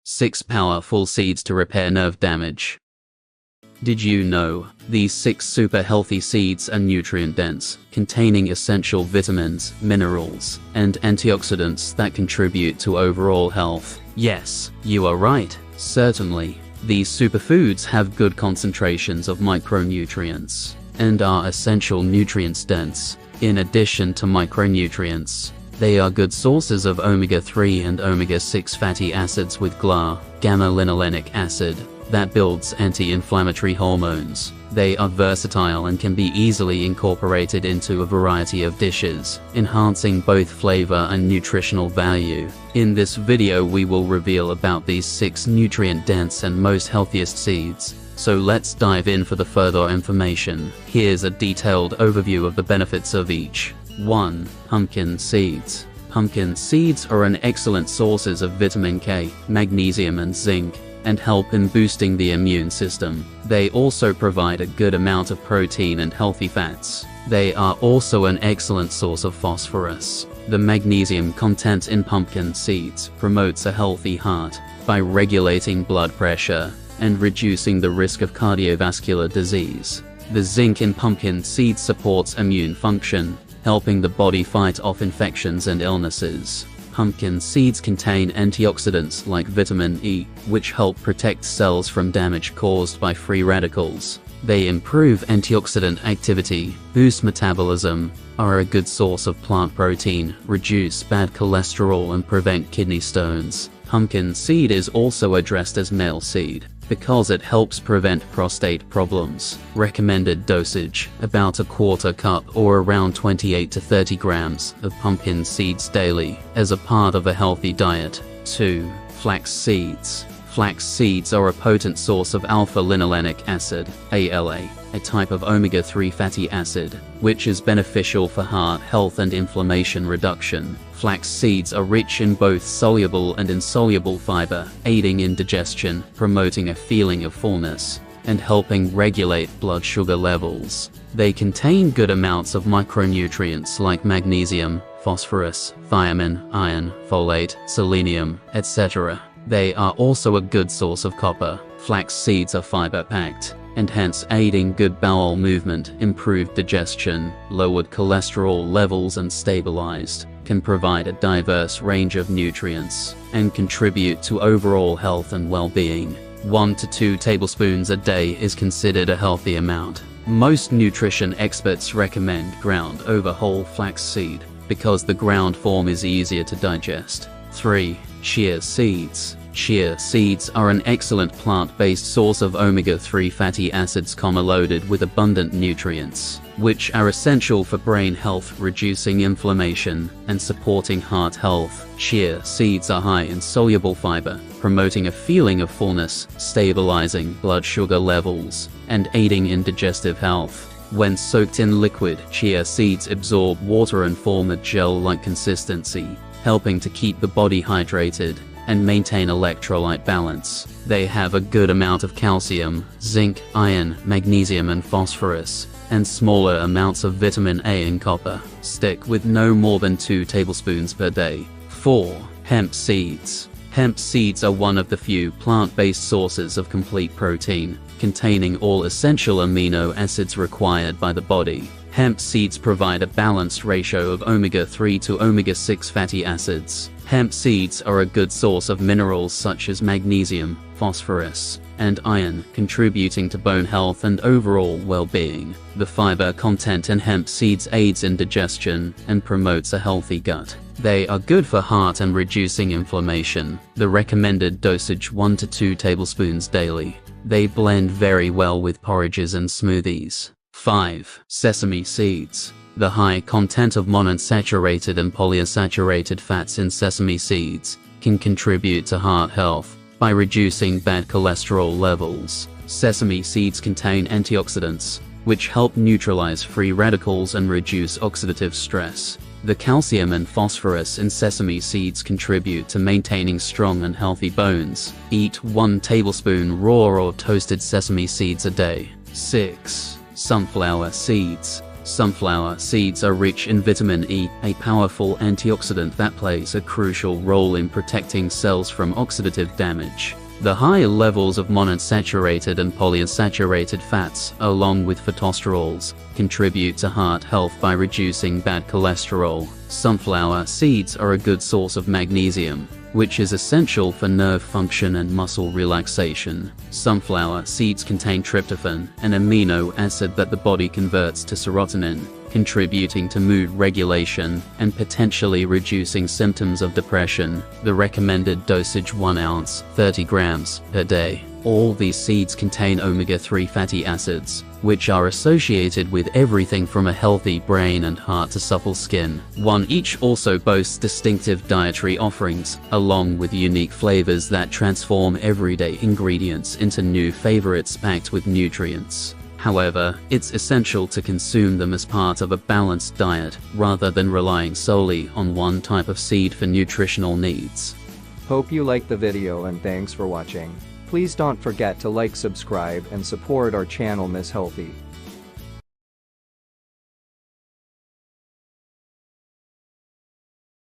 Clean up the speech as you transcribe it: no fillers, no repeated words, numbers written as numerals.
6 powerful seeds to repair nerve damage. Did you know these 6 super healthy seeds are nutrient dense, containing essential vitamins, minerals, and antioxidants that contribute to overall health? Yes, you are right. Certainly, these superfoods have good concentrations of micronutrients and are essential nutrients dense. In addition to micronutrients, they are good sources of omega-3 and omega-6 fatty acids with gamma-linolenic acid that builds anti-inflammatory hormones. They are versatile and can be easily incorporated into a variety of dishes, enhancing both flavor and nutritional value. In this video we will reveal about these 6 nutrient-dense and most healthiest seeds. So let's dive in for the further information. Here's a detailed overview of the benefits of each. 1. Pumpkin seeds. Pumpkin seeds are an excellent sources of vitamin K, magnesium and zinc, and help in boosting the immune system. They also provide a good amount of protein and healthy fats. They are also an excellent source of phosphorus. The magnesium content in pumpkin seeds promotes a healthy heart by regulating blood pressure and reducing the risk of cardiovascular disease. The zinc in pumpkin seeds supports immune function, helping the body fight off infections and illnesses. Pumpkin seeds contain antioxidants like vitamin E, which help protect cells from damage caused by free radicals. They improve antioxidant activity, boost metabolism, are a good source of plant protein, reduce bad cholesterol and prevent kidney stones. Pumpkin seed is also addressed as male seed because it helps prevent prostate problems. Recommended dosage: about a quarter cup or around 28 to 30 grams of pumpkin seeds daily as a part of a healthy diet. 2. Flax seeds. Flax seeds are a potent source of alpha-linolenic acid, ALA, a type of omega-3 fatty acid, which is beneficial for heart health and inflammation reduction. Flax seeds are rich in both soluble and insoluble fiber, aiding in digestion, promoting a feeling of fullness, and helping regulate blood sugar levels. They contain good amounts of micronutrients like magnesium, phosphorus, thiamine, iron, folate, selenium, etc. They are also a good source of copper. Flax seeds are fiber-packed, and hence aiding good bowel movement, improved digestion, lowered cholesterol levels and stabilized, can provide a diverse range of nutrients, and contribute to overall health and well-being. 1 to 2 tablespoons a day is considered a healthy amount. Most nutrition experts recommend ground over whole flax seed, because the ground form is easier to digest. 3. Chia seeds. Chia seeds are an excellent plant-based source of omega-3 fatty acids, loaded with abundant nutrients, which are essential for brain health, reducing inflammation, and supporting heart health. Chia seeds are high in soluble fiber, promoting a feeling of fullness, stabilizing blood sugar levels, and aiding in digestive health. When soaked in liquid, chia seeds absorb water and form a gel-like consistency, helping to keep the body hydrated and maintain electrolyte balance. They have a good amount of calcium, zinc, iron, magnesium and phosphorus, and smaller amounts of vitamin A and copper. Stick with no more than 2 tablespoons per day. 4. Hemp seeds. Hemp seeds are one of the few plant-based sources of complete protein, containing all essential amino acids required by the body. Hemp seeds provide a balanced ratio of omega-3 to omega-6 fatty acids. Hemp seeds are a good source of minerals such as magnesium, phosphorus, and iron, contributing to bone health and overall well-being. The fiber content in hemp seeds aids in digestion and promotes a healthy gut. They are good for heart and reducing inflammation. The recommended dosage: 1 to 2 tablespoons daily. They blend very well with porridges and smoothies. 5. Sesame seeds. The high content of monounsaturated and polyunsaturated fats in sesame seeds can contribute to heart health by reducing bad cholesterol levels. Sesame seeds contain antioxidants, which help neutralize free radicals and reduce oxidative stress. The calcium and phosphorus in sesame seeds contribute to maintaining strong and healthy bones. Eat 1 tablespoon raw or toasted sesame seeds a day. 6. Sunflower seeds. Sunflower seeds are rich in vitamin E, a powerful antioxidant that plays a crucial role in protecting cells from oxidative damage. The high levels of monounsaturated and polyunsaturated fats, along with phytosterols, contribute to heart health by reducing bad cholesterol. Sunflower seeds are a good source of magnesium, which is essential for nerve function and muscle relaxation. Sunflower seeds contain tryptophan, an amino acid that the body converts to serotonin, contributing to mood regulation and potentially reducing symptoms of depression. The recommended dosage 1 ounce, 30 grams, per day. All these seeds contain omega-3 fatty acids, which are associated with everything from a healthy brain and heart to supple skin. Each also boasts distinctive dietary offerings, along with unique flavors that transform everyday ingredients into new favorites packed with nutrients. However, it's essential to consume them as part of a balanced diet, rather than relying solely on one type of seed for nutritional needs. Hope you liked the video and thanks for watching. Please don't forget to like, subscribe and support our channel Miss Healthy.